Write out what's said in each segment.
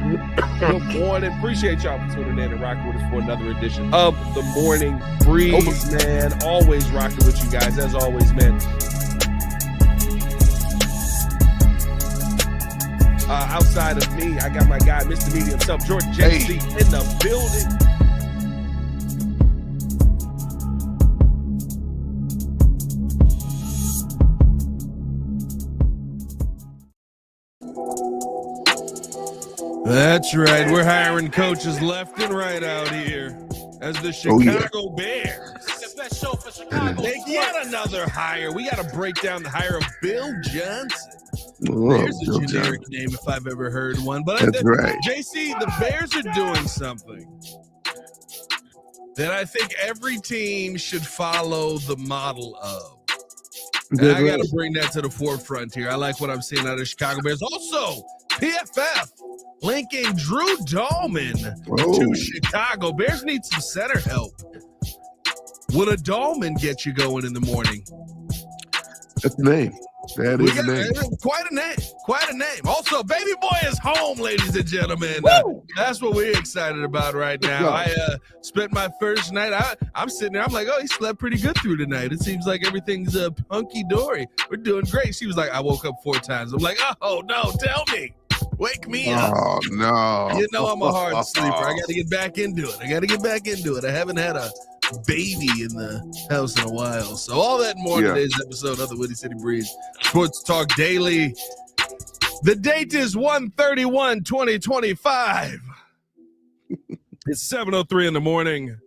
Good morning. Appreciate y'all for tuning in and rocking with us for another edition of the Morning Breeze, man. Always rocking with you guys, as always, man. Outside of me, I got my guy, Mr. Media himself, Jordan JC, in the building. That's right. We're hiring coaches left and right out here as the Chicago Bears make yet another hire. We got to break down the hire of Bill Johnson. There's a generic name if I've ever heard one. But that's right. JC, the Bears are doing something that I think every team should follow the model of. And I got to bring that to the forefront here. I like what I'm seeing out of the Chicago Bears. Also, PFF linking Drew Dalman to Chicago. Bears need some center help. Would a Dalman get you going in the morning? That's the name. That is the name. Quite a name. Quite a name. Also, baby boy is home, ladies and gentlemen. That's what we're excited about right now. I spent my first night. I'm sitting there. I'm like, oh, he slept pretty good through tonight. It seems like everything's hunky-dory. We're doing great. She was like, I woke up 4 times. I'm like, oh, no, tell me. Wake me up. Oh, no. You know I'm a hard sleeper. I got to get back into it. I haven't had a baby in the house in a while. So all that and more in today's episode of the Woody City Breeze Sports Talk Daily. The date is 1/31/2025. It's 7:03 in the morning.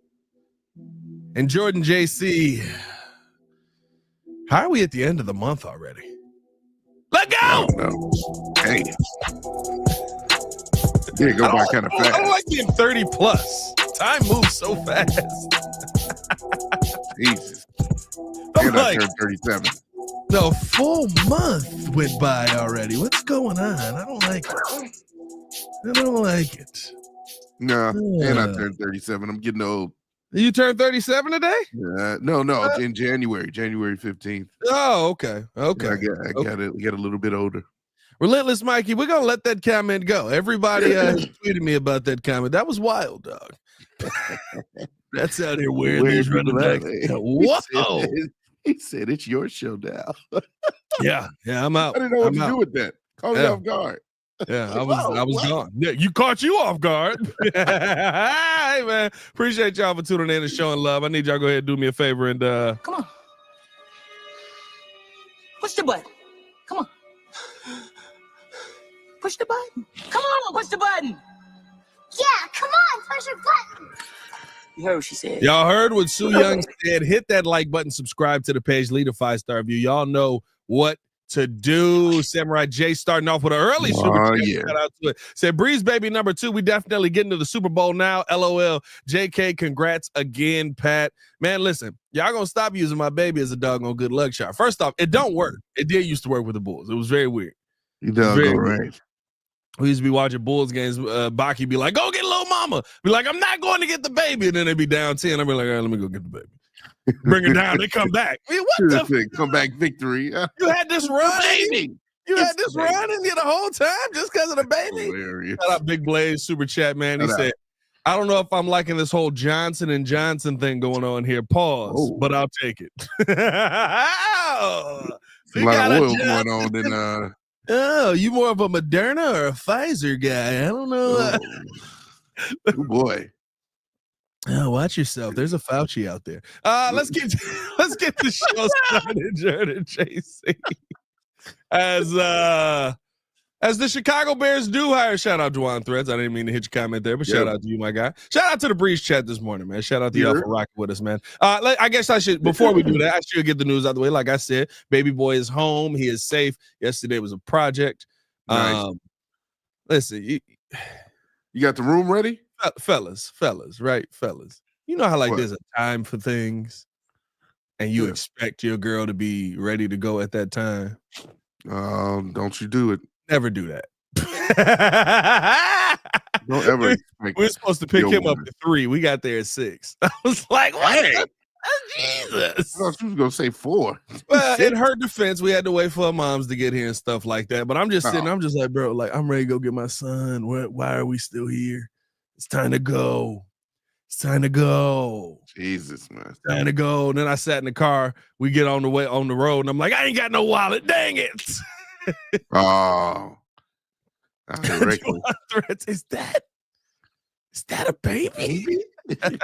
And Jordan JC, how are we at the end of the month already? Let go! No. Hey. Yeah, go by kind of fast. I don't like being 30 plus. Time moves so fast. Jesus. I'm like, I turned 37. The full month went by already. What's going on? I don't like it. No, and I turned 37. I'm getting old. You turned 37 today? No, in January 15th. Oh, okay. I got a little bit older. Relentless Mikey, we're gonna let that comment go. Everybody tweeted me about that comment. That was wild, dog. That's out here wearing these running backs. Whoa! He said it's your show now. yeah, I'm out. I didn't know what to do with that. Caught me off guard. Yeah, I was gone. Yeah, you caught you off guard. Hey man, appreciate y'all for tuning in and showing love. I need y'all to go ahead and do me a favor and come on. Push the button. Come on. Push the button. Come on, push the button. Yeah, come on, push the button. You heard what she said. Y'all heard what Sue Young said. Hit that like button, subscribe to the page, leave a 5-star review. Y'all know what to do. Samurai J starting off with an early super chat. Shout out to it. Said Breeze baby number 2. We definitely getting to the Super Bowl now. LOL. JK, congrats again, Pat. Man, listen, y'all gonna stop using my baby as a doggone good luck shot. First off, it don't work. It did used to work with the Bulls. It was very weird. You don't go right. We used to be watching Bulls games. Baki be like, go get little mama. Be like, I'm not going to get the baby. And then they be down 10. I'll be like, all right, let me go get the baby. Bring her down. They come back. I mean, what the comeback victory. You had this running. You had this running the whole time just because of the baby. Hilarious. Shout out Big Blaze, super chat, man. He said, I don't know if I'm liking this whole Johnson & Johnson thing going on here. Pause, but I'll take it. A lot of oil going on in Oh, you more of a Moderna or a Pfizer guy? I don't know. Oh boy. Oh, watch yourself. There's a Fauci out there. Let's get the show started, Jordan JC. As the Chicago Bears do hire, shout out Juwan Threads. I didn't mean to hit your comment there, but shout out to you, my guy. Shout out to the Breeze chat this morning, man. Shout out to y'all for rocking with us, man. I guess I should, before we do that, I should get the news out of the way. Like I said, baby boy is home. He is safe. Yesterday was a project. Nice. Listen, you got the room ready? Fellas. You know how there's a time for things and you expect your girl to be ready to go at that time? Don't you do it. Never do that. Don't ever. We're supposed to pick him up at 3. We got there at 6. I was like, what? Jesus. I thought you was gonna say 4. Well, in her defense, we had to wait for our moms to get here and stuff like that. But I'm just sitting, I'm just like, bro, like I'm ready to go get my son. Why are we still here? It's time to go. It's time to go. Jesus, man. It's time to go. And then I sat in the car. We get on the road, and I'm like, I ain't got no wallet. Dang it. Oh. Is that a baby? Hey,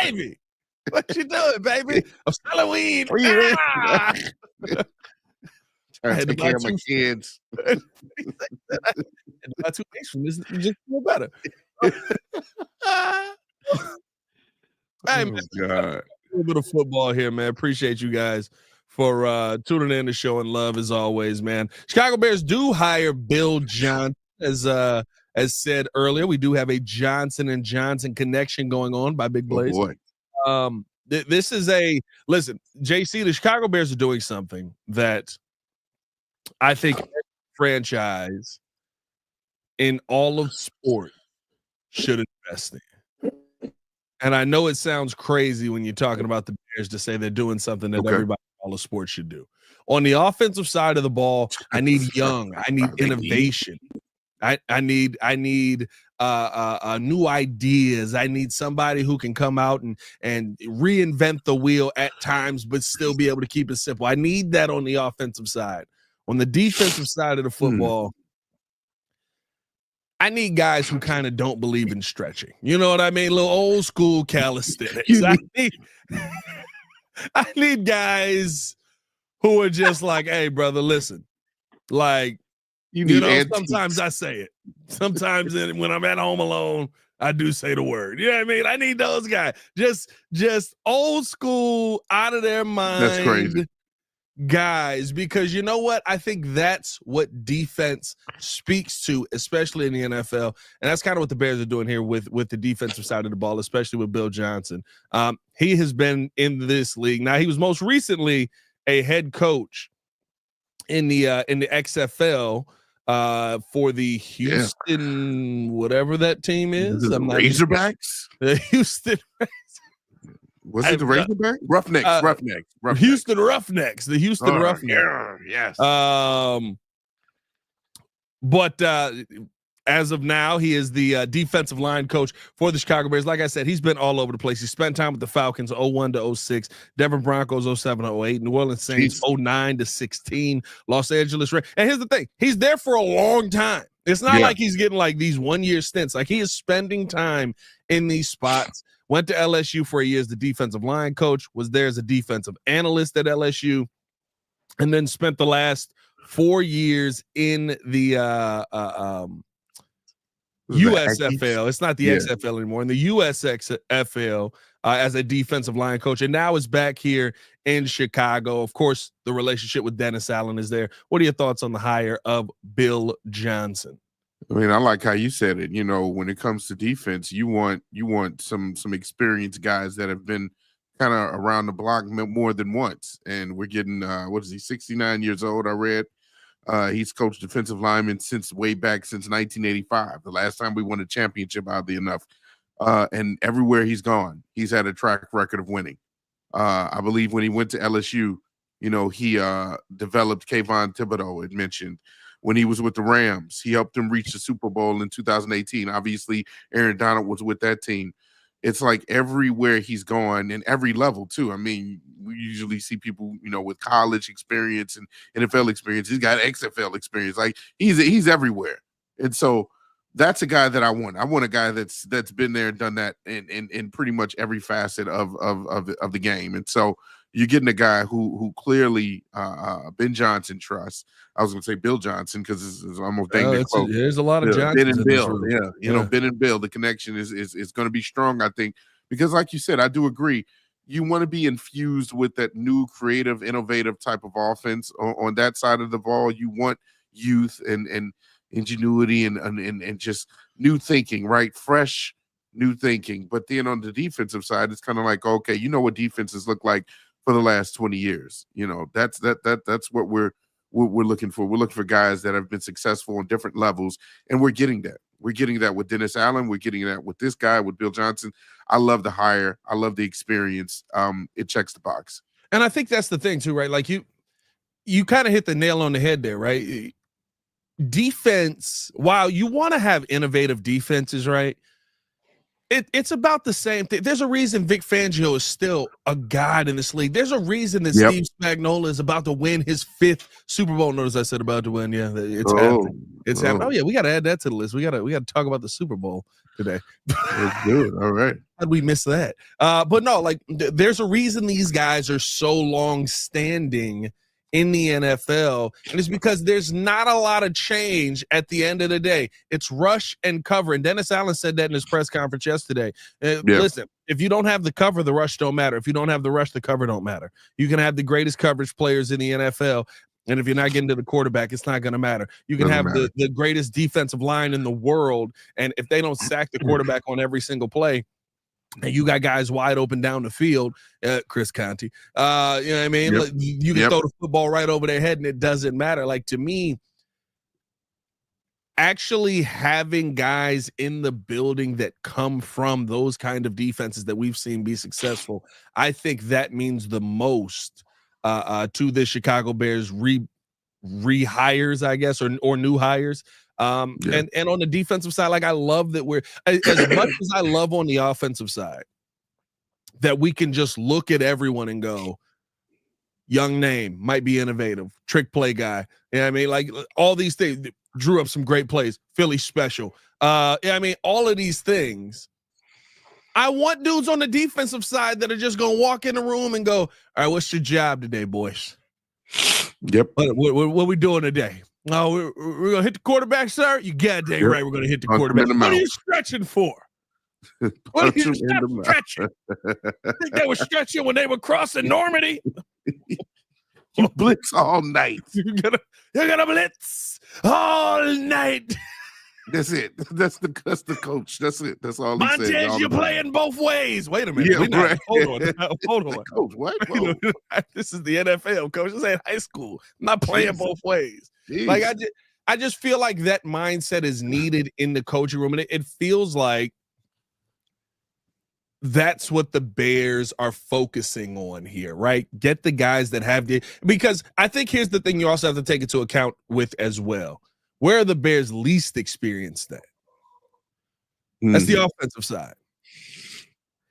baby. What you doing, baby? I'm selling weed. Trying to take care of my kids. And about 2 days from this, just feel better. Hey, man, God. a little bit of football here, man. Appreciate you guys for tuning in to show and love as always, man. Chicago Bears do hire Bill Johnson, as said earlier. We do have a Johnson and Johnson connection going on by Big Blaze. Oh boy. This is listen, JC, the Chicago Bears are doing something that I think every franchise in all of sport should invest in. And I know it sounds crazy when you're talking about the Bears to say they're doing something that everybody in all of sports should do. On the offensive side of the ball, I need young. I need innovation. I need new ideas. I need somebody who can come out and reinvent the wheel at times, but still be able to keep it simple. I need that on the offensive side. On the defensive side of the football, I need guys who kind of don't believe in stretching. You know what I mean? A little old school calisthenics. I need guys who are just like, hey, brother, listen, like, you know, sometimes I say it. Sometimes when I'm at home alone, I do say the word. You know what I mean? I need those guys. Just old school, out of their mind. That's crazy. Guys, because you know what? I think that's what defense speaks to, especially in the NFL. And that's kind of what the Bears are doing here with the defensive side of the ball, especially with Bill Johnson. He has been in this league. Now, he was most recently a head coach in the XFL for the Houston, whatever that team is. I'm not Razorbacks? The Houston Was it the Razorbacks? Roughnecks. Houston Roughnecks. The Houston Roughnecks. Yeah, yes. But as of now, he is the defensive line coach for the Chicago Bears. Like I said, he's been all over the place. He spent time with the Falcons 01 to 06, Denver Broncos 07 to 08, New Orleans Saints 09 to 16, Los Angeles Rams. And here's the thing. He's there for a long time. It's not like he's getting like these 1-year stints. Like he is spending time in these spots. Went to LSU for a year as the defensive line coach, was there as a defensive analyst at LSU, and then spent the last 4 years in the USFL. It's not the XFL anymore. In the USXFL as a defensive line coach, and now is back here in Chicago. Of course, the relationship with Dennis Allen is there. What are your thoughts on the hire of Bill Johnson? I mean, I like how you said it. You know, when it comes to defense, you want some experienced guys that have been kind of around the block more than once. And we're getting 69 years old, I read. He's coached defensive linemen since 1985, the last time we won a championship, oddly enough. And everywhere he's gone, he's had a track record of winning. I believe when he went to LSU, you know, he developed Kayvon Thibodeau, it mentioned. When he was with the Rams, he helped them reach the Super Bowl in 2018. Obviously, Aaron Donald was with that team. It's like everywhere he's gone, and every level too. I mean, we usually see people, you know, with college experience and NFL experience. He's got XFL experience. Like he's everywhere. And so that's a guy that I want. I want a guy that's been there and done that in pretty much every facet of the game. And so you're getting a guy who clearly Ben Johnson trusts. I was going to say Bill Johnson because it's almost dang near close. There's a lot of Johnsons. Ben and Bill, you know, Ben and Bill. The connection is going to be strong, I think, because like you said, I do agree. You want to be infused with that new, creative, innovative type of offense on that side of the ball. You want youth and ingenuity and just new thinking, right? Fresh new thinking. But then on the defensive side, it's kind of like, okay, you know what defenses look like for the last 20 years. You know, that's what we're looking for. We're looking for guys that have been successful on different levels, and we're getting that. We're getting that with Dennis Allen. We're getting that with this guy, with Bill Johnson. I love the hire. I love the experience. It checks the box. And I think that's the thing too, right? Like you kind of hit the nail on the head there, right? Defense, while you want to have innovative defenses, right? It's about the same thing. There's a reason Vic Fangio is still a god in this league. There's a reason that Steve Spagnuolo is about to win his 5th Super Bowl. Notice I said about to win. Yeah, it's happening. It's happening. Oh yeah, we got to add that to the list. We got to talk about the Super Bowl today. Let's do it. All right. How'd we miss that? But no, like there's a reason these guys are so long standing in the NFL, and it's because there's not a lot of change at the end of the day. It's rush and cover, and Dennis Allen said that in his press conference yesterday. Listen, if you don't have the cover, the rush don't matter. If you don't have the rush, the cover don't matter. You can have the greatest coverage players in the NFL, and if you're not getting to the quarterback, it's not going to matter. You can have the greatest defensive line in the world, and if they don't sack the quarterback on every single play, and you got guys wide open down the field, Chris Conte, you know what I mean? Like, you can throw the football right over their head and it doesn't matter. Like, to me, actually having guys in the building that come from those kind of defenses that we've seen be successful, I think that means the most to the Chicago Bears rehires, I guess, or new hires. And on the defensive side, like I love that we're as much as I love on the offensive side that we can just look at everyone and go, young name, might be innovative, trick play guy. You know what I mean? Like all these things, drew up some great plays, Philly special. Yeah, I mean, all of these things. I want dudes on the defensive side that are just gonna walk in the room and go, all right, what's your job today, boys? Yep. What we doing today? No, we're gonna hit the quarterback, sir. You goddamn right, we're gonna hit the quarterback. What are you stretching for? What are you stretching? I think they were stretching when they were crossing Normandy. You blitz all night. You're gonna blitz all night. That's it. That's the coach. That's it. That's all he said. Montez, you're playing both ways. Wait a minute. Yeah, right. Hold on. Coach, what? This is the NFL, coach. This ain't high school. I'm not playing both ways. Jeez. Like I just feel like that mindset is needed in the coaching room, and it feels like that's what the Bears are focusing on here, right? Get the guys that have because I think here's the thing you also have to take into account with as well. Where are the Bears least experienced at? That's the offensive side.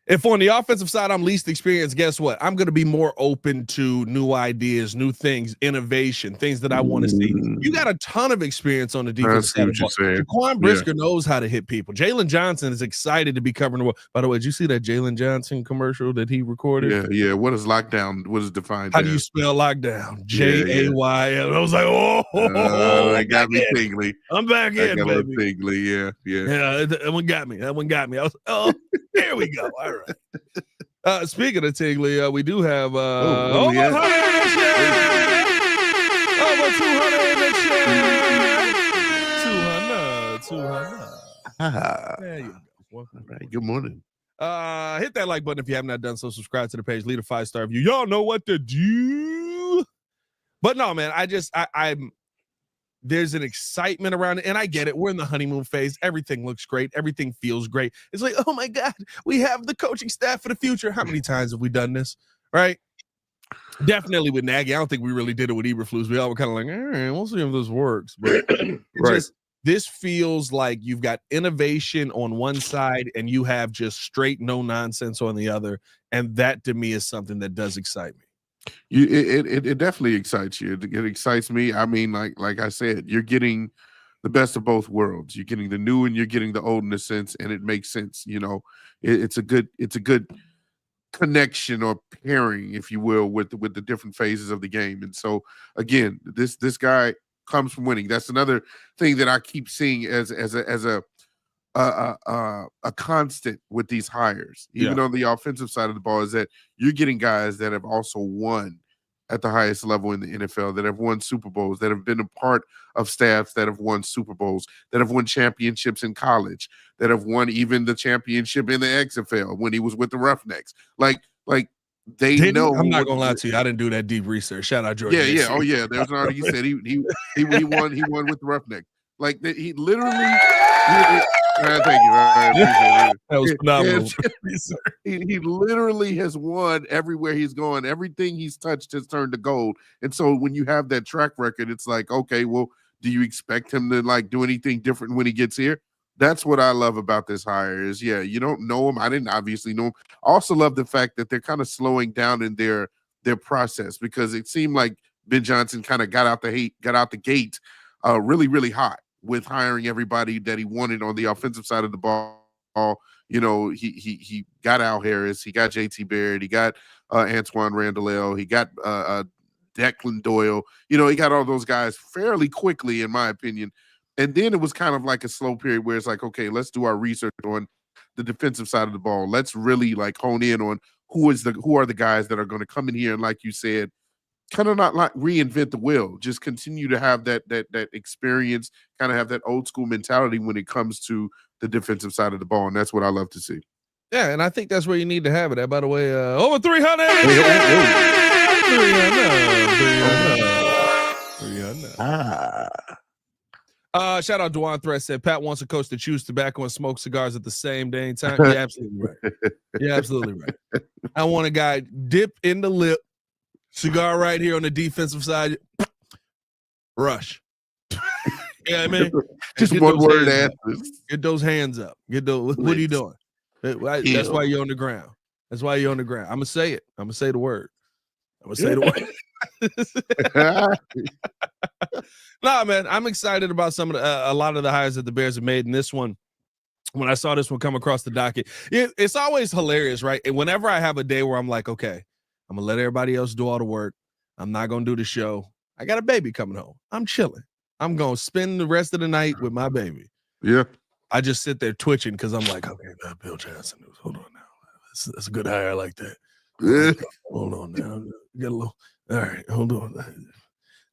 If on the offensive side I'm least experienced, guess what? I'm going to be more open to new ideas, new things, innovation, things that I want to see. You got a ton of experience on the defense side. Jaquan Brisker knows how to hit people. Jalen Johnson is excited to be covering the world. By the way, did you see that Jalen Johnson commercial that he recorded? Yeah. What is lockdown? What is defined? How do you spell lockdown? J-A-Y-L. I was like, that got me tingly. I'm back in, baby. Tingly. Yeah. That one got me. I was, there we go. All right. Speaking of tingly, we do have over 200 in the chat. 200. There you go. All right. Good morning. Hit that like button if you have not done so. Subscribe to the page. Leave a 5-star review. Y'all know what to do. But no, man, I'm. There's an excitement around it, and I get it. We're in the honeymoon phase. Everything looks great. Everything feels great. It's like, oh my God, we have the coaching staff for the future. How many times have we done this? Right? Definitely with Nagy. I don't think we really did it with Eberflus. We all were kind of like, all right, we'll see if this works. But this feels like you've got innovation on one side and you have just straight no nonsense on the other. And that to me is something that does excite me. It definitely excites you. It excites me. I mean, like I said, you're getting the best of both worlds. You're getting the new and you're getting the old in a sense, and it makes sense. You know, it's a good connection or pairing, if you will, with the different phases of the game. And so again, this guy comes from winning. That's another thing that I keep seeing as a constant with these hires, even on the offensive side of the ball, is that you're getting guys that have also won at the highest level in the NFL, that have won Super Bowls, that have been a part of staffs that have won Super Bowls, that have won championships in college, that have won even the championship in the XFL when he was with the Roughnecks. Like they know. I'm not gonna lie to you. I didn't do that deep research. Shout out Jordan. Yeah. Oh yeah. There's an article. He said he won with the Roughnecks. Like he literally Thank you. I appreciate it. That was phenomenal. He literally has won everywhere he's gone. Everything he's touched has turned to gold. And so when you have that track record, it's like, okay, well, do you expect him to like do anything different when he gets here? That's what I love about this hire is, yeah, you don't know him. I didn't obviously know him. I also love the fact that they're kind of slowing down in their process, because it seemed like Ben Johnson kind of got out the gate really, really hot with hiring everybody that he wanted on the offensive side of the ball. You know, he got Al Harris, he got JT Barrett, he got Antoine Randall, he got Declan Doyle. You know, he got all those guys fairly quickly, in my opinion. And then it was kind of like a slow period where it's like, okay, let's do our research on the defensive side of the ball. Let's really like hone in on who are the guys that are going to come in here and, like you said, kind of not like reinvent the wheel, just continue to have that experience, kind of have that old school mentality when it comes to the defensive side of the ball. And that's what I love to see. Yeah, and I think that's where you need to have it. By the way, over 300. 300. Shout out Dwan Threat said Pat wants a coach to choose tobacco and smoke cigars at the same day and time. You're absolutely right. You're absolutely right. I want a guy dip in the lip, cigar right here on the defensive side. Rush. Yeah, I mean, just one word answers. Get those hands up. What are you doing? That's why you're on the ground. That's why you're on the ground. I'm gonna say it. I'm gonna say the word. Nah, man, I'm excited about a lot of the hires that the Bears have made in this one. When I saw this one come across the docket, it's always hilarious, right? And whenever I have a day where I'm like, okay, I'm gonna let everybody else do all the work. I'm not gonna do the show. I got a baby coming home. I'm chilling. I'm gonna spend the rest of the night with my baby. Yeah. I just sit there twitching because I'm like, okay, Bill Johnson. Hold on now. That's a good hire. I like that. Hold on now. Get a little. All right, hold on.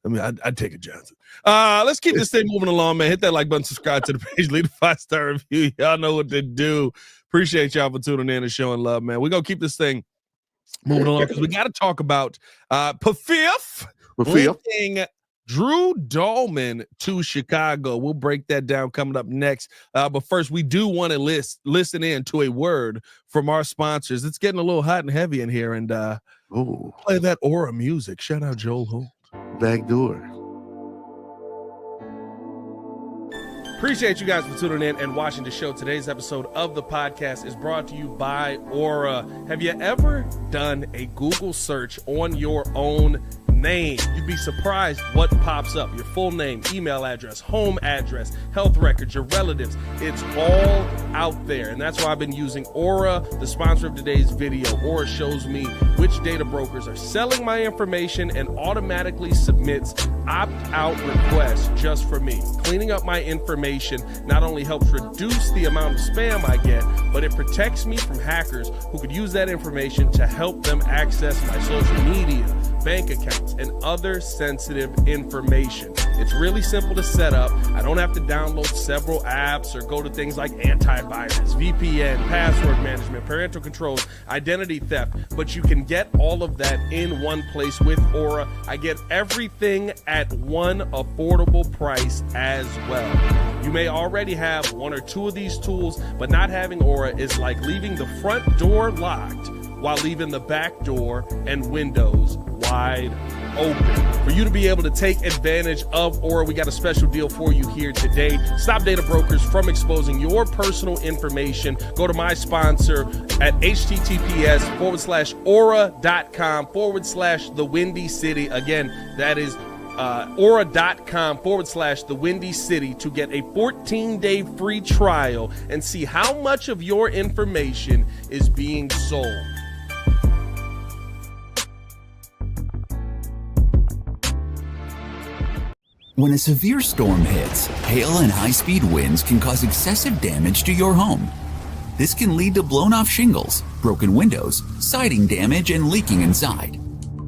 I mean, I'd take it, Johnson. Let's keep this thing moving along, man. Hit that like button, subscribe to the page, leave a 5-star review. Y'all know what to do. Appreciate y'all for tuning in and showing love, man. We're gonna keep this thing moving along because we got to talk about PFF linking Drew Dalman to Chicago. We'll break that down coming up next. But first, we do want to listen in to a word from our sponsors. It's getting a little hot and heavy in here, and play that Aura music. Shout out Joel Holt. Backdoor. Appreciate you guys for tuning in and watching the show. Today's episode of the podcast is brought to you by Aura. Have you ever done a Google search on your own name? You'd be surprised what pops up. Your full name, email address, home address, health records, your relatives. It's all out there. And that's why I've been using Aura, the sponsor of today's video. Aura shows me which data brokers are selling my information and automatically submits opt-out requests just for me. Cleaning up my information not only helps reduce the amount of spam I get, but it protects me from hackers who could use that information to help them access my social media, bank accounts, and other sensitive information. It's really simple to set up. I don't have to download several apps or go to things like antivirus, VPN, password management, parental controls, identity theft, but you can get all of that in one place with Aura. I get everything at one affordable price as well. You may already have one or two of these tools, but not having Aura is like leaving the front door locked while leaving the back door and windows wide open. For you to be able to take advantage of Aura, we got a special deal for you here today. Stop data brokers from exposing your personal information. Go to my sponsor at https:/aura.com/the Windy City. Again, that is aura.com/the Windy City to get a 14-day free trial and see how much of your information is being sold. When a severe storm hits, hail and high-speed winds can cause excessive damage to your home. This can lead to blown-off shingles, broken windows, siding damage, and leaking inside.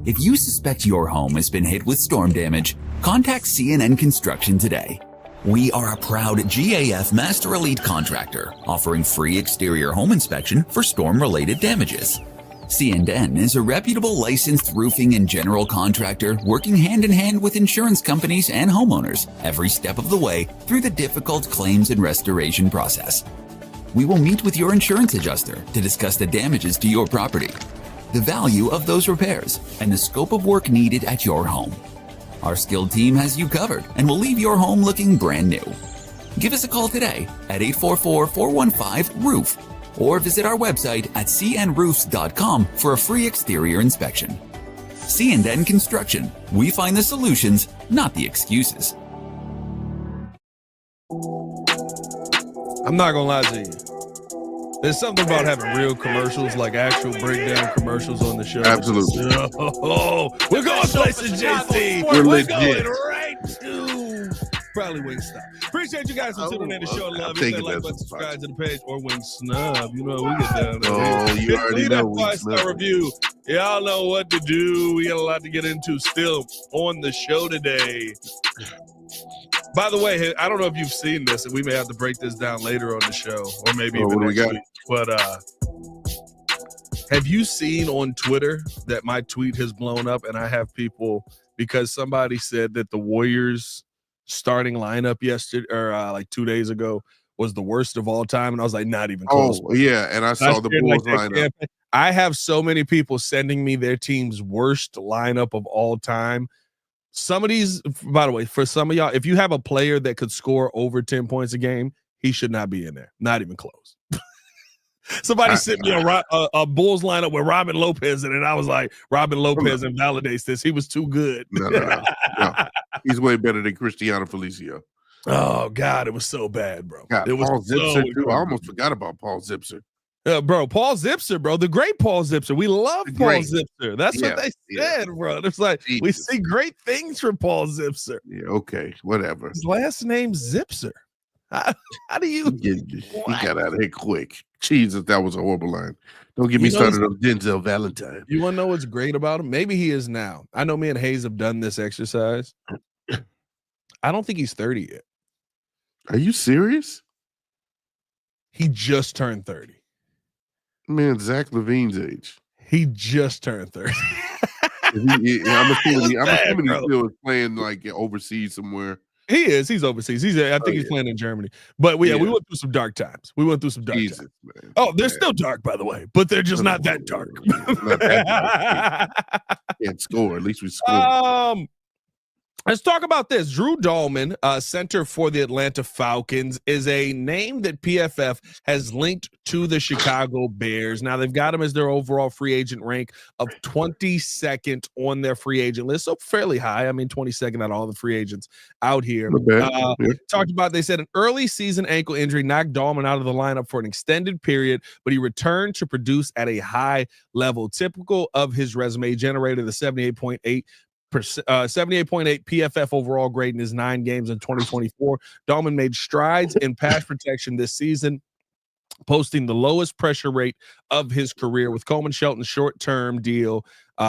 If you suspect your home has been hit with storm damage, contact CNN Construction today. We are a proud GAF Master Elite contractor offering free exterior home inspection for storm-related damages. C&N is a reputable licensed roofing and general contractor working hand in hand with insurance companies and homeowners every step of the way through the difficult claims and restoration process. We will meet with your insurance adjuster to discuss the damages to your property, the value of those repairs, and the scope of work needed at your home. Our skilled team has you covered and will leave your home looking brand new. Give us a call today at 844-415-ROOF or visit our website at cnroofs.com for a free exterior inspection. C&N Construction. We find the solutions, not the excuses. I'm not gonna lie to you. There's something about having real commercials, like actual breakdown commercials on the show. Absolutely. We're going places, JC. We're legit. Going right to probably Wingstop. Appreciate you guys for tuning in to show love. Hit that like button, subscribe to the page, or Wing Snub. You know we get down there. Oh, you already know. Leave that 5-star review. Y'all know what to do. We got a lot to get into still on the show today. By the way, I don't know if you've seen this, and we may have to break this down later on the show, or maybe even next week. But have you seen on Twitter that my tweet has blown up, and I have people, because somebody said that the Warriors starting lineup yesterday or like 2 days ago was the worst of all time, and I was like, not even close. Oh yeah, and I saw the Bulls lineup. I have so many people sending me their team's worst lineup of all time. Some of these, by the way, for some of y'all, if you have a player that could score over 10 points a game, he should not be in there. Not even close. Somebody sent me a Bulls lineup with Robin Lopez in it, and I was like, Robin Lopez invalidates this. He was too good. No. He's way better than Cristiano Felicio. Oh, God, it was so bad, bro. God, it was Paul Zipser, so too. I almost forgot about Paul Zipser. Bro, Paul Zipser, bro, the great Paul Zipser. We love Paul Zipser. That's what they said, bro. It's like we see great things from Paul Zipser. Yeah, okay, whatever. His last name's Zipser. How do you? He got out of here quick. Jesus, that was a horrible line. Don't get me started on Denzel Valentine. You want to know what's great about him? Maybe he is now. I know me and Hayes have done this exercise. I don't think he's 30 yet. Are you serious? He just turned 30. Man, Zach LaVine's age. He just turned 30. I'm assuming he still is playing like overseas somewhere. He is. He's overseas. I think he's playing in Germany. But we went through some dark times. Times. Man. Oh, they're still dark, by the way, but they're just not that dark. Not that dark. Can't score. At least we scored. Let's talk about this. Drew Dalman, center for the Atlanta Falcons, is a name that PFF has linked to the Chicago Bears. Now, they've got him as their overall free agent rank of 22nd on their free agent list. So fairly high. I mean, 22nd out of all the free agents out here. Talked about, they said an early season ankle injury knocked Dalman out of the lineup for an extended period, but he returned to produce at a high level. Typical of his resume, generated a 78.8 PFF overall grade in his 9 games in 2024. Dalman made strides in pass protection this season, posting the lowest pressure rate of his career, with Coleman Shelton's short-term deal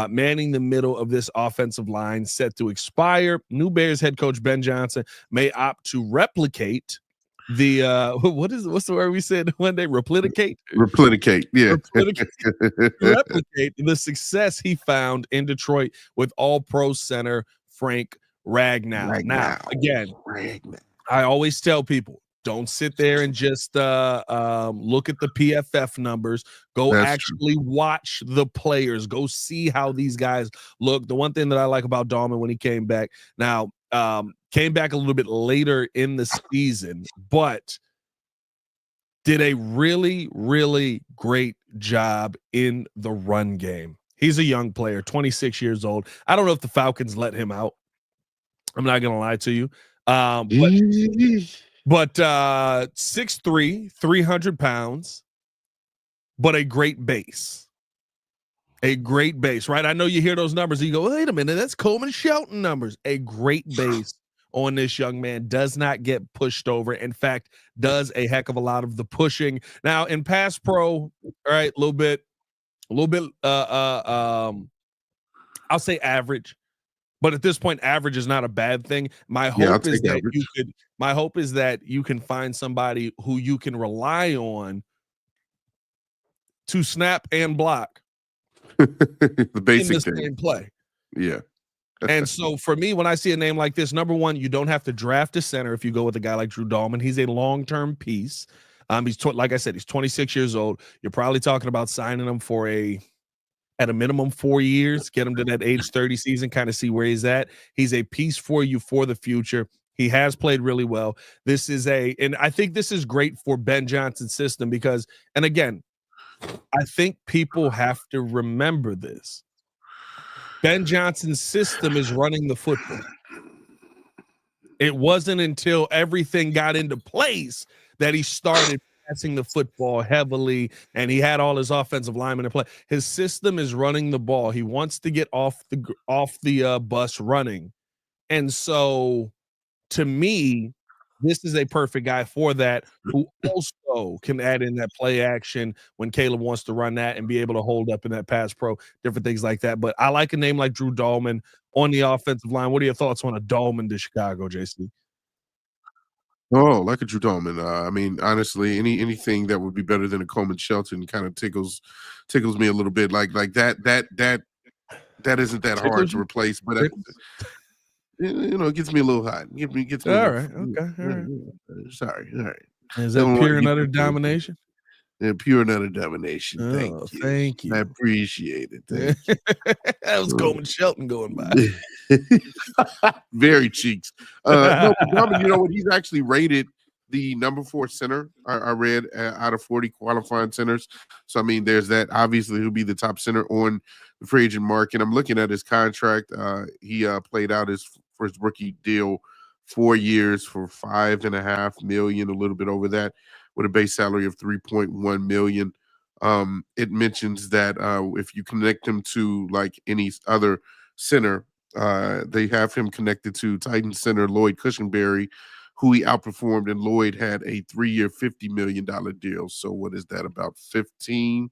manning the middle of this offensive line set to expire. New Bears head coach Ben Johnson may opt to replicate the what's the word we said one day? Replicate, yeah. Replicate the success he found in Detroit with All-Pro center Frank Ragnow. Now, again, I always tell people, don't sit there and just look at the PFF numbers. Go watch the players. Go see how these guys look. The one thing that I like about Dalman when he came back, now came back a little bit later in the season, but did a really, really great job in the run game. He's a young player, 26 years old. I don't know if the Falcons let him out. I'm not going to lie to you. But 6'3", 300 pounds, but a great base. A great base, right? I know you hear those numbers and you go, wait a minute, that's Coleman Shelton numbers. A great base on this young man, does not get pushed over. In fact, does a heck of a lot of the pushing. Now in pass pro, all right, a little bit, I'll say average, but at this point, average is not a bad thing. My hope is that you can find somebody who you can rely on to snap and block The basic in the thing. same play. Yeah. And so for me, when I see a name like this, number one, you don't have to draft a center if you go with a guy like Drew Dalman. He's a long-term piece. Like I said, he's 26 years old. You're probably talking about signing him for at a minimum 4 years, get him to that age 30 season, kind of see where he's at. He's a piece for you for the future. He has played really well. And I think this is great for Ben Johnson's system because, and again, I think people have to remember this. Ben Johnson's system is running the football. It wasn't until everything got into place that he started passing the football heavily, and he had all his offensive linemen in play. His system is running the ball. He wants to get off the bus running. And so, to me, this is a perfect guy for that, who also can add in that play action when Caleb wants to run that and be able to hold up in that pass pro, different things like that. But I like a name like Drew Dalman on the offensive line. What are your thoughts on a Dalman to Chicago, JC? Oh, like a Drew Dalman. I mean, honestly, anything that would be better than a Coleman Shelton kind of tickles me a little bit. Like that isn't that hard to replace, but it gets me a little hot. Gets me all right. Okay. All right. Sorry. All right. Is that pure and utter domination? Yeah, pure and utter domination. Thank you. I appreciate it. Thank you. That was Coleman Shelton going by. Very cheeks. No, but Dalman, you know what? He's actually rated the number 4 center. I read out of 40 qualifying centers. So I mean, there's that. Obviously, he'll be the top center on the free agent market. I'm looking at his contract. He played out for his rookie deal 4 years for $5.5 million, a little bit over that, with a base salary of $3.1 million. It mentions that if you connect him to like any other center, they have him connected to Titan center Lloyd Cushenberry, who he outperformed, and Lloyd had a 3-year, $50 million deal. So what is that, about 15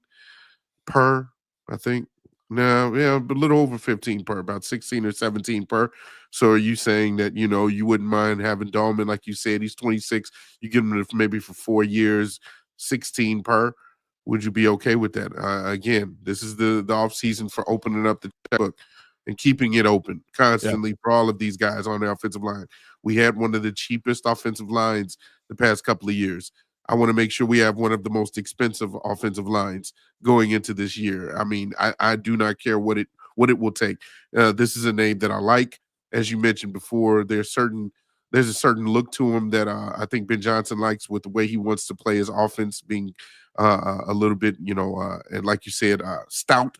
per, I think? No, yeah, a little over 15 per, about 16 or 17 per. So are you saying that, you wouldn't mind having Dalman, like you said, he's 26, you give him maybe for 4 years, 16 per? Would you be okay with that? Again, this is the off season for opening up the checkbook and keeping it open constantly for all of these guys on the offensive line. We had one of the cheapest offensive lines the past couple of years. I want to make sure we have one of the most expensive offensive lines going into this year. I mean, I do not care what it will take. This is a name that I like. As you mentioned before, there's a certain look to him that I think Ben Johnson likes, with the way he wants to play his offense, being a little bit, and like you said, stout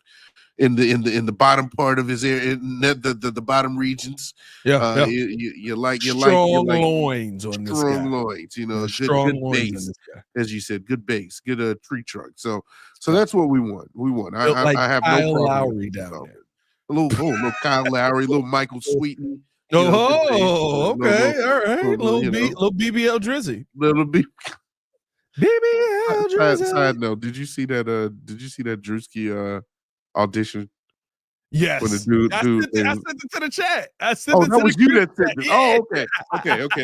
in the bottom part of his area, the bottom regions. You like strong loins on this guy. Strong loins, good base, as you said, good base, good tree trunk. So that's what we want. I have Kyle no problem Lowry down there. A little Kyle Lowry, a little Michael Sweeten. Okay, all right, little BBL Drizzy, little BBL Drizzy. Side note: Did you see that Drewski audition? Yes. When the dude, I sent it to the chat. That was you that said it. Oh, okay,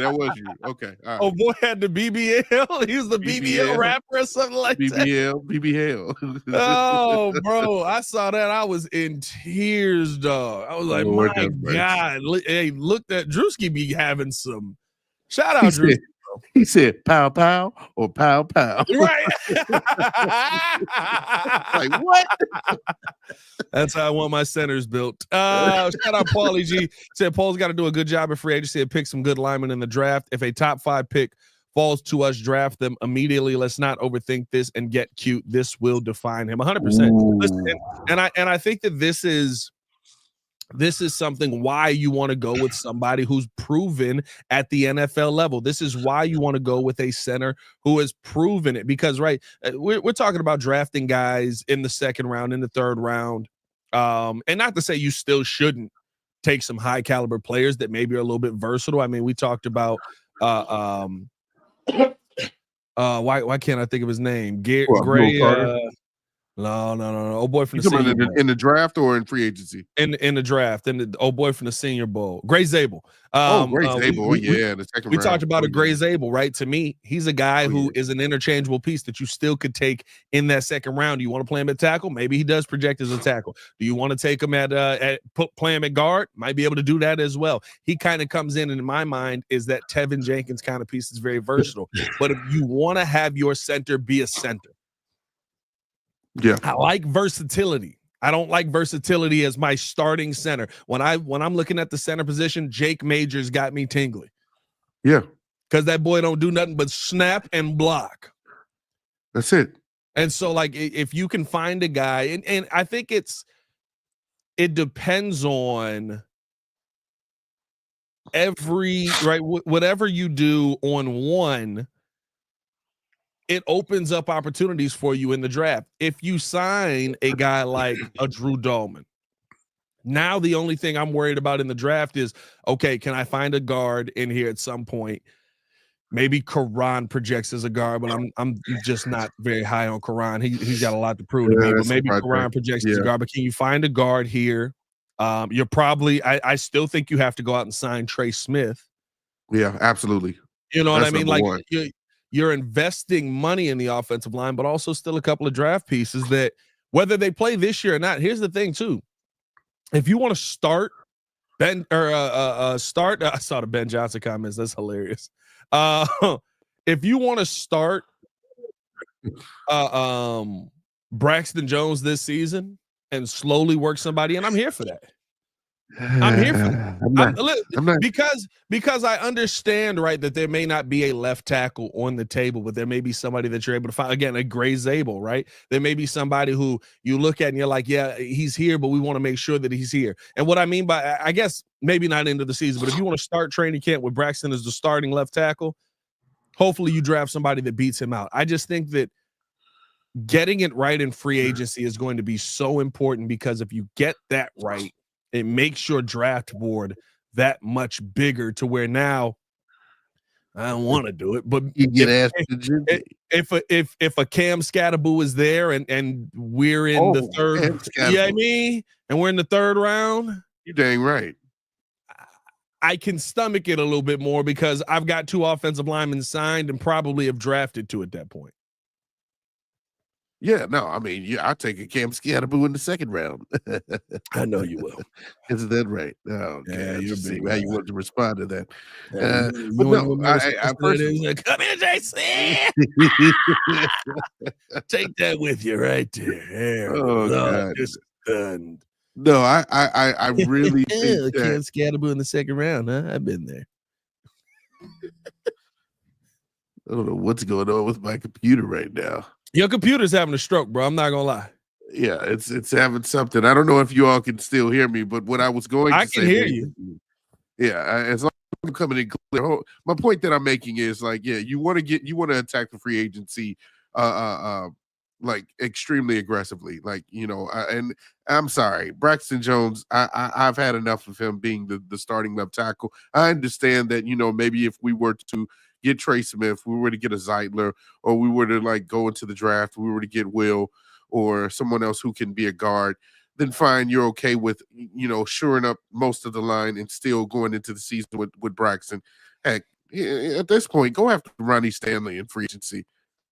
that was you. Okay, all right. Oh boy, had the BBL. He was the BBL rapper or something like that. BBL. Oh, bro, I saw that. I was in tears, dog. I was like, Lord, my God. Hey, look, that Drewski be having some. Shout out, Drewski. He said, "Pow pow" or "Pow pow." Right. Like what? That's how I want my centers built. Shout out Paulie G. Said Paul's got to do a good job in free agency and pick some good linemen in the draft. If a top 5 pick falls to us, draft them immediately. Let's not overthink this and get cute. This will define him 100%. Listen, and I think that this is something why you want to go with somebody who's proven at the NFL level. This is why you want to go with a center who has proven it, because we're talking about drafting guys in the 2nd round, in the 3rd round. And not to say you still shouldn't take some high caliber players that maybe are a little bit versatile. I mean, we talked about why can't I think of his name? Gray No. Old boy from You the talking Senior about Bowl. in the draft or in free agency? In the draft, and the old boy from the Senior Bowl, Gray Zabel. Gray Zabel. The second We round. talked about a Gray Zabel, right? To me, he's a guy who yeah. is an interchangeable piece that you still could take in that second round. Do you want to play him at tackle? Maybe he does project as a tackle. Do you want to take him play him at guard? Might be able to do that as well. He kind of comes in my mind, is that Tevin Jenkins kind of piece is very versatile. But if you want to have your center be a center, yeah, I like versatility. I don't like versatility as my starting center. When I'm looking at the center position, Jake Majors got me tingly. Yeah. Because that boy don't do nothing but snap and block. That's it. And so, like, if you can find a guy, and I think it depends on whatever you do on one, it opens up opportunities for you in the draft. If you sign a guy like a Drew Dalman, now the only thing I'm worried about in the draft is, okay, can I find a guard in here at some point? Maybe Karan projects as a guard, but I'm just not very high on Karan. He's got a lot to prove to me, but maybe Karan projects as a guard. But can you find a guard here? You're probably I still think you have to go out and sign Trey Smith. Yeah, absolutely. You know what I mean? Like you're investing money in the offensive line, but also still a couple of draft pieces that whether they play this year or not. Here's the thing too. If you want to start I saw the Ben Johnson comments. That's hilarious. If you want to start Braxton Jones this season and slowly work somebody in, I'm here for that. I'm here for that. I'm not. Because I understand, right, that there may not be a left tackle on the table, but there may be somebody that you're able to find. Again, a Gray Zabel, right? There may be somebody who you look at and you're like, yeah, he's here, but we want to make sure that he's here. And what I mean by, I guess, maybe not into the season, but if you want to start training camp with Braxton as the starting left tackle, hopefully you draft somebody that beats him out. I just think that getting it right in free agency is going to be so important, because if you get that right, it makes your draft board that much bigger, to where now I don't want to do it, but you get if a Cam Scatterboo is there and we're in the third, and we're in the third round, you're dang right. I can stomach it a little bit more, because I've got 2 offensive linemen signed and probably have drafted 2 at that point. Yeah, no, I mean, I'll take a Cam Scatterboo in the second round. I know you will. Isn't that right? Oh, okay. You're see how you want to respond to that. But no, I personally, come here, JC. Take that with you right there. Oh, God. Just done. No, I really think Cam Scatterboo in the second round, huh? I've been there. I don't know what's going on with my computer right now. Your computer's having a stroke, bro. I'm not gonna lie. Yeah, it's having something. I don't know if you all can still hear me, but what I was going to say, I can hear you. Yeah, as long as I'm coming in clear. My point that I'm making is, like, yeah, you want to attack the free agency, like, extremely aggressively, like, and I'm sorry, Braxton Jones, I've had enough of him being the starting left tackle. I understand that, maybe if we were to get Trey Smith, we were to get a Zeitler, or we were to, like, go into the draft, we were to get Will or someone else who can be a guard, then fine, you're okay with, shoring up most of the line and still going into the season with Braxton. Heck, at this point, go after Ronnie Stanley in free agency.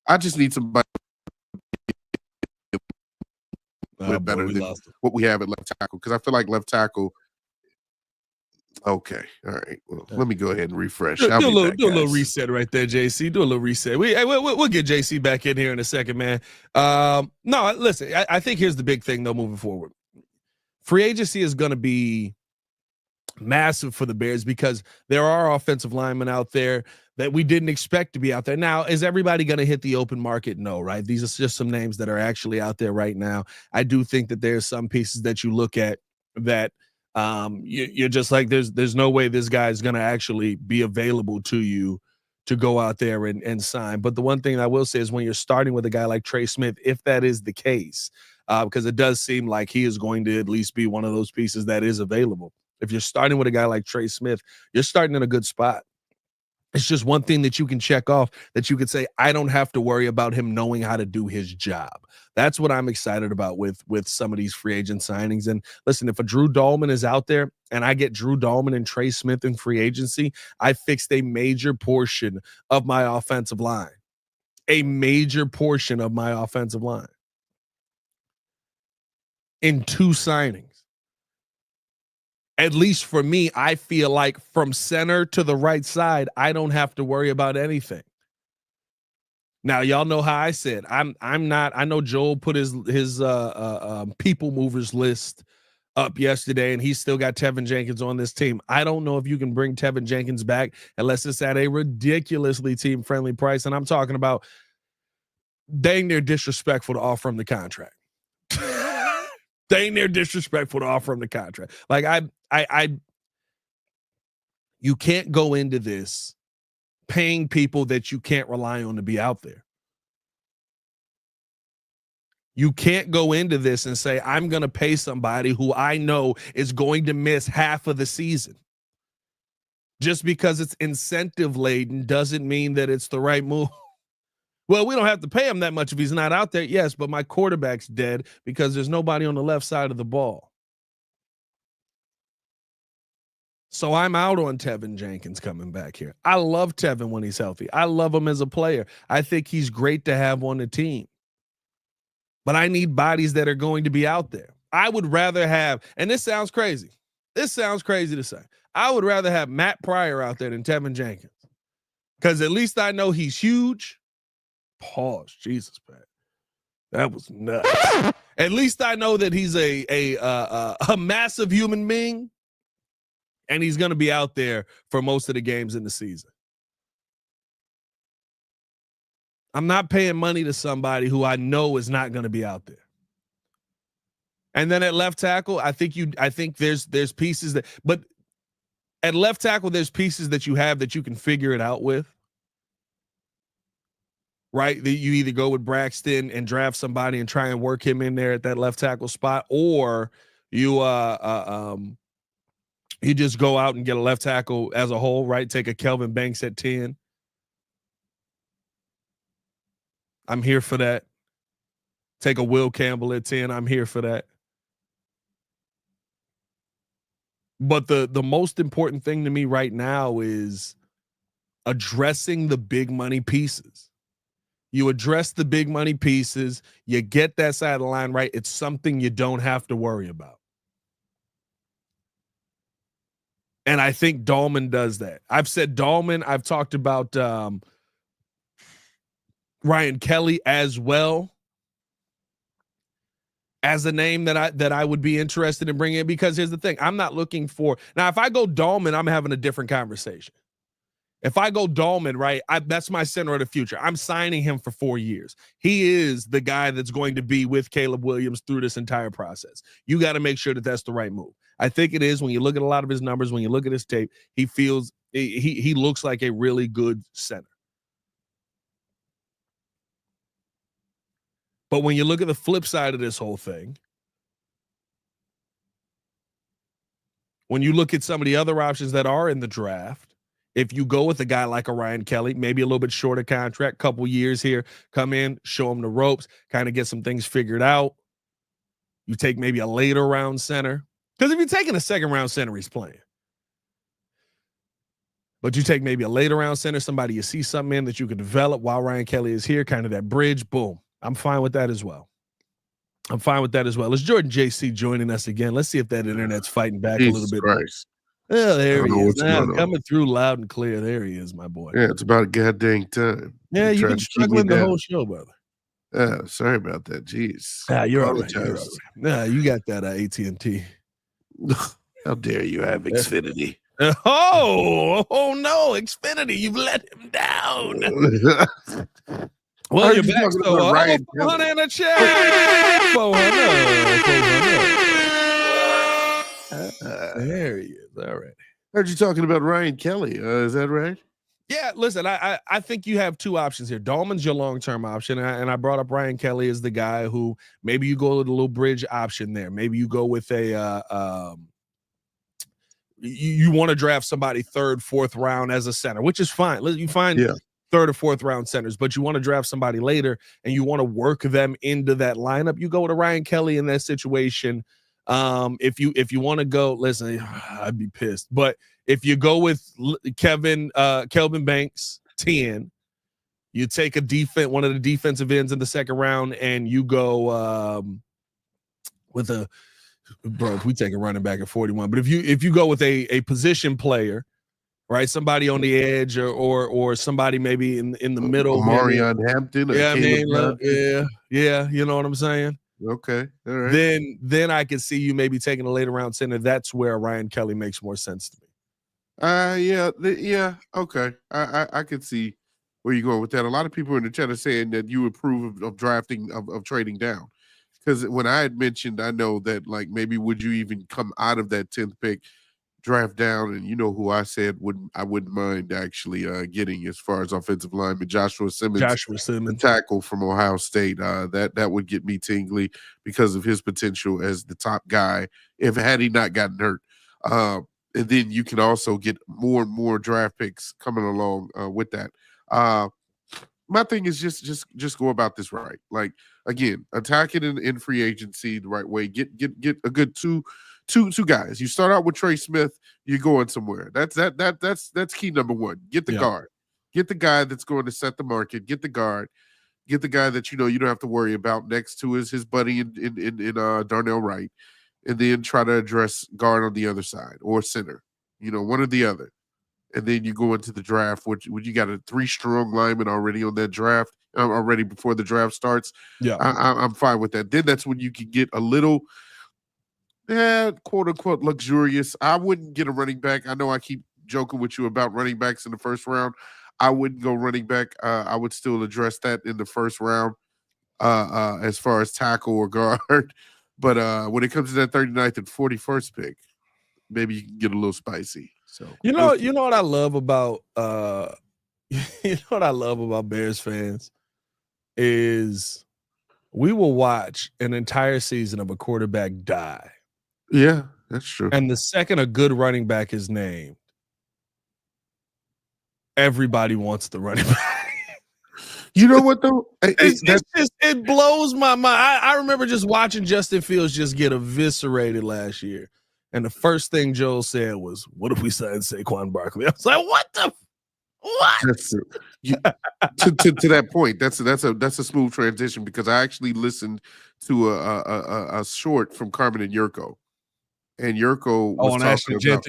I just need somebody better than what we have at left tackle, because I feel like left tackle. Okay, all right. Well, let me go ahead and refresh. Do a little reset right there, JC. Do a little reset. We'll get JC back in here in a second, man. No, listen. I think here's the big thing though, moving forward. Free agency is going to be massive for the Bears, because there are offensive linemen out there that we didn't expect to be out there. Now, is everybody going to hit the open market? No, right? These are just some names that are actually out there right now. I do think that there's some pieces that you look at that you're just like, there's no way this guy is going to actually be available to you to go out there and sign. But the one thing I will say is, when you're starting with a guy like Trey Smith, if that is the case, because it does seem like he is going to at least be one of those pieces that is available. If you're starting with a guy like Trey Smith, you're starting in a good spot. It's just one thing that you can check off that you could say, I don't have to worry about him knowing how to do his job. That's what I'm excited about with some of these free agent signings. And listen, if a Drew Dalman is out there and I get Drew Dalman and Trey Smith in free agency, I fixed a major portion of my offensive line. A major portion of my offensive line. In 2 signings. At least for me, I feel like from center to the right side, I don't have to worry about anything. Now, y'all know how I said I'm not. I know Joel put his people movers list up yesterday, and he's still got Tevin Jenkins on this team. I don't know if you can bring Tevin Jenkins back unless it's at a ridiculously team friendly price, and I'm talking about dang near disrespectful to offer him the contract. Dang near disrespectful to offer him the contract. Like you can't go into this paying people that you can't rely on to be out there. You can't go into this and say, I'm going to pay somebody who I know is going to miss half of the season. Just because it's incentive laden doesn't mean that it's the right move. Well, we don't have to pay him that much if he's not out there. Yes, but my quarterback's dead because there's nobody on the left side of the ball. So I'm out on Tevin Jenkins coming back here. I love Tevin when he's healthy. I love him as a player. I think he's great to have on the team. But I need bodies that are going to be out there. I would rather have, and this sounds crazy. This sounds crazy to say. I would rather have Matt Pryor out there than Tevin Jenkins. Because at least I know he's huge. Pause. Jesus, Pat. That was nuts. At least I know that he's a massive human being. And he's going to be out there for most of the games in the season. I'm not paying money to somebody who I know is not going to be out there. And then at left tackle, I think there's pieces that, but at left tackle, there's pieces that you have that you can figure it out with. Right? You either go with Braxton and draft somebody and try and work him in there at that left tackle spot, or you just go out and get a left tackle as a whole, right? Take a Kelvin Banks at 10. I'm here for that. Take a Will Campbell at 10. I'm here for that. But the most important thing to me right now is addressing the big money pieces. You address the big money pieces, you get that side of the line right. It's something you don't have to worry about. And I think Dalman does that. I've said Dalman. I've talked about Ryan Kelly as well as a name that I would be interested in bringing in, because here's the thing. I'm not looking for, now if I go Dalman, I'm having a different conversation. If I go Dalman, right, that's my center of the future. I'm signing him for 4 years. He is the guy that's going to be with Caleb Williams through this entire process. You got to make sure that that's the right move. I think it is. When you look at a lot of his numbers, when you look at his tape, he looks like a really good center. But when you look at the flip side of this whole thing, when you look at some of the other options that are in the draft, if you go with a guy like a Ryan Kelly, maybe a little bit shorter contract, couple years here, come in, show him the ropes, kind of get some things figured out. You take maybe a later round center. Because if you're taking a second round center, he's playing. But you take maybe a later round center, somebody you see something in that you can develop while Ryan Kelly is here, kind of that bridge, boom. I'm fine with that as well. It's Jordan JC joining us again. Let's see if that internet's fighting back a little bit. Christ. Oh, there he is. Now coming through loud and clear. There he is, my boy. Yeah, it's about goddamn time. Yeah, you've been struggling the whole show, brother. Sorry about that. Jeez. You're all right. Nah, you got that AT&T. How dare you have Xfinity? Oh no, Xfinity, you've let him down. Well, you're back. So, Ryan Kelly in a check. 400. There he is. All right. Heard you talking about Ryan Kelly. Is that right? Yeah, listen, I think you have two options here. Dalman's your long-term option, and I brought up Ryan Kelly as the guy who maybe you go with a little bridge option there. Maybe you go with a you want to draft somebody 3rd, 4th round as a center, which is fine. You find 3rd or 4th round centers, but you want to draft somebody later and you want to work them into that lineup. You go to Ryan Kelly in that situation. If you want to go, listen, I'd be pissed, but if you go with Kelvin Banks 10, you take one of the defensive ends in the 2nd round, and you go with if we take a running back at 41, but if you go with a position player, right, somebody on the edge or somebody maybe in the middle, Marion Hampton, yeah, you know what I'm saying? Okay, all right. Then I can see you maybe taking a later round center. That's where Ryan Kelly makes more sense to me. Yeah, okay. I could see where you're going with that. A lot of people in the chat are saying that you approve of drafting of trading down, because when I had mentioned, I know that like maybe would you even come out of that 10th pick, draft down, and you know who I said I wouldn't mind actually getting as far as offensive lineman Joshua Simmons, the tackle from Ohio State. That would get me tingly because of his potential as the top guy had he not gotten hurt. And then you can also get more and more draft picks coming along with that. My thing is just go about this right. Like, again, attack it in free agency the right way. Get a good two guys. You start out with Trey Smith, you're going somewhere. That's key number one. Get the guard. Get the guy that's going to set the market. Get the guard. Get the guy that you don't have to worry about next to his buddy in Darnell Wright. And then try to address guard on the other side or center, one or the other. And then you go into the draft, which you got a 3 strong linemen already on that draft, already before the draft starts. Yeah, I'm fine with that. Then that's when you can get a little, quote unquote, luxurious. I wouldn't get a running back. I know I keep joking with you about running backs in the 1st round. I wouldn't go running back. I would still address that in the 1st round as far as tackle or guard. But when it comes to that 39th and 41st pick, maybe you can get a little spicy. So you know what I love about Bears fans is we will watch an entire season of a quarterback die. Yeah, that's true. And the second a good running back is named, everybody wants the running back. You know what though? It blows my mind. I remember just watching Justin Fields just get eviscerated last year, and the first thing Joel said was, "What if we signed Saquon Barkley?" I was like, "What the? What?" That's to that point. That's a smooth transition because I actually listened to a short from Carmen and Yurko, and Yurko was talking about.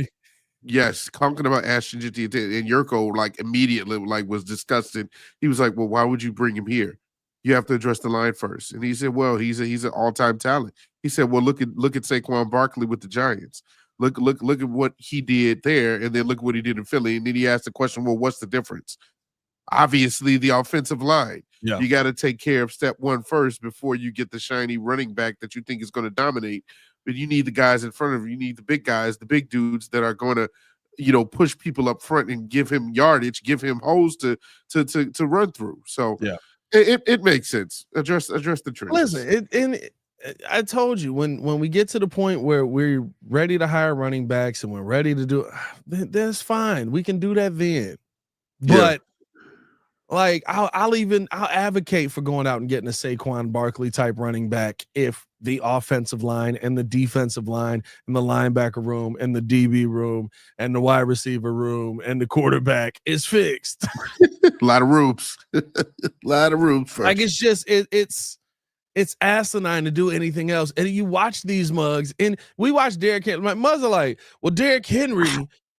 Yes, talking about Ashton Jeanty, and Yurko like immediately was disgusted. He was like, "Well, why would you bring him here? You have to address the line first." And he said, "Well, he's an all-time talent." He said, "Well, look at Saquon Barkley with the Giants. Look at what he did there, and then look at what he did in Philly." And then he asked the question, "Well, what's the difference?" Obviously, the offensive line. Yeah. You got to take care of step 1 first before you get the shiny running back that you think is going to dominate. But you need the guys in front of you. You need the big guys, the big dudes that are going to, push people up front and give him yardage, give him holes to run through. So yeah, it makes sense. Address the trend. Listen, I told you when we get to the point where we're ready to hire running backs and we're ready to do it, that's fine. We can do that then. But like I'll advocate for going out and getting a Saquon Barkley type running back if the offensive line and the defensive line and the linebacker room and the DB room and the wide receiver room and the quarterback is fixed. A lot of rooms. First. Like it's just it's asinine to do anything else. And you watch these mugs, and we watch Derrick Henry. My mugs are like, well, Derrick Henry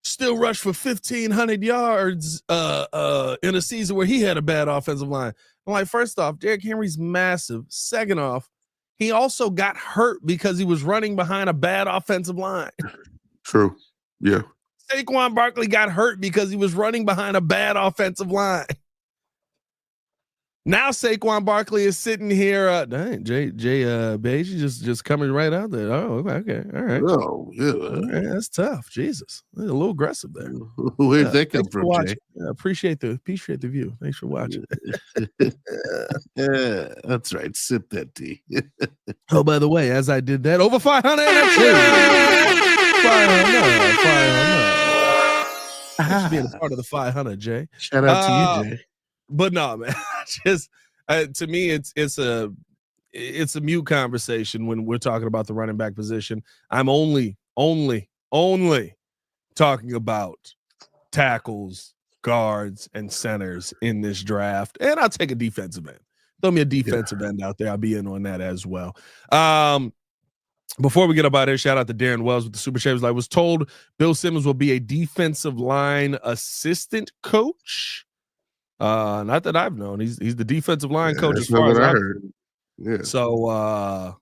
still rushed for 1,500 yards in a season where he had a bad offensive line. I'm like, first off, Derrick Henry's massive. Second off, he also got hurt because he was running behind a bad offensive line. True. Yeah. Saquon Barkley got hurt because he was running behind a bad offensive line. Now Saquon Barkley is sitting here. Dang, Jay Beige just coming right out there. Oh, okay, all right. Oh, yeah, right, that's tough. Jesus, a little aggressive there. Where'd that come from, Jay? Yeah, appreciate the view. Thanks for watching. Yeah, that's right. Sip that tea. Oh, by the way, as I did that, over 500. Thanks for being a part of the 500, Jay. Shout out to you, Jay. But no, man. Just to me, it's a mute conversation when we're talking about the running back position. I'm only talking about tackles, guards, and centers in this draft. And I'll take a defensive end. Throw me a defensive end out there. I'll be in on that as well. Before we get up out here, shout out to Darren Wells with the Super Chat. I was told Bill Simmons will be a defensive line assistant coach. Not that I've known. He's the defensive line coach as far as I heard. Yeah. So I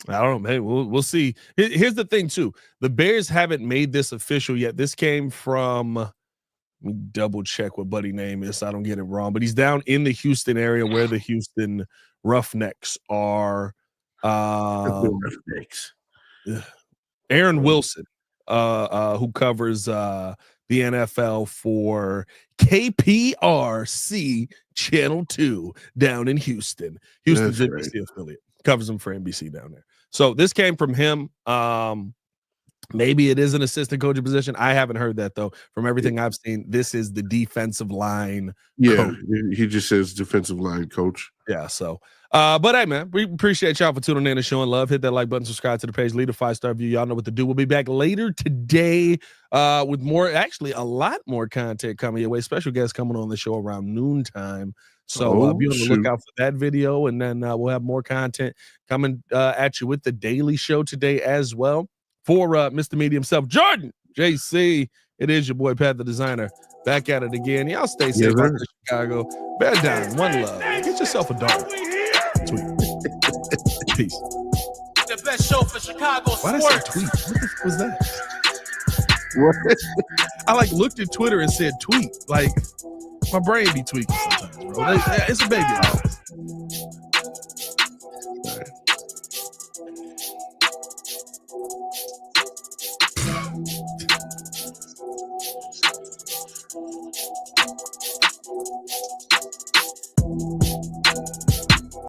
don't know. Hey, we'll see. Here's the thing too. The Bears haven't made this official yet. This came from, let me double check what buddy name is so I don't get it wrong. But he's down in the Houston area where the Houston Roughnecks are. Aaron Wilson, who covers the NFL for KPRC Channel 2 down in Houston. Houston's NBC affiliate. Covers them for NBC down there. So this came from him. Maybe it is an assistant coaching position. I haven't heard that though. From everything I've seen, this is the defensive line coach. He just says defensive line coach. Yeah, so but hey man, we appreciate y'all for tuning in and showing love. Hit that like button, subscribe to the page, leave a 5-star review. Y'all know what to do. We'll be back later today with more, actually a lot more content coming your way. Special guests coming on the show around noontime. So be on the lookout for that video, and then we'll have more content coming at you with the Daily Show today as well. For Mr. Media himself, Jordan JC, it is your boy Pat the Designer, back at it again. Y'all stay safe out in Chicago. Bed down, one love. Get yourself a dog. Tweet. Peace. The best show for Chicago sports. Why did I say tweet? What the fuck was that? What? I looked at Twitter and said tweet. My brain be tweaking sometimes, bro. It's a baby.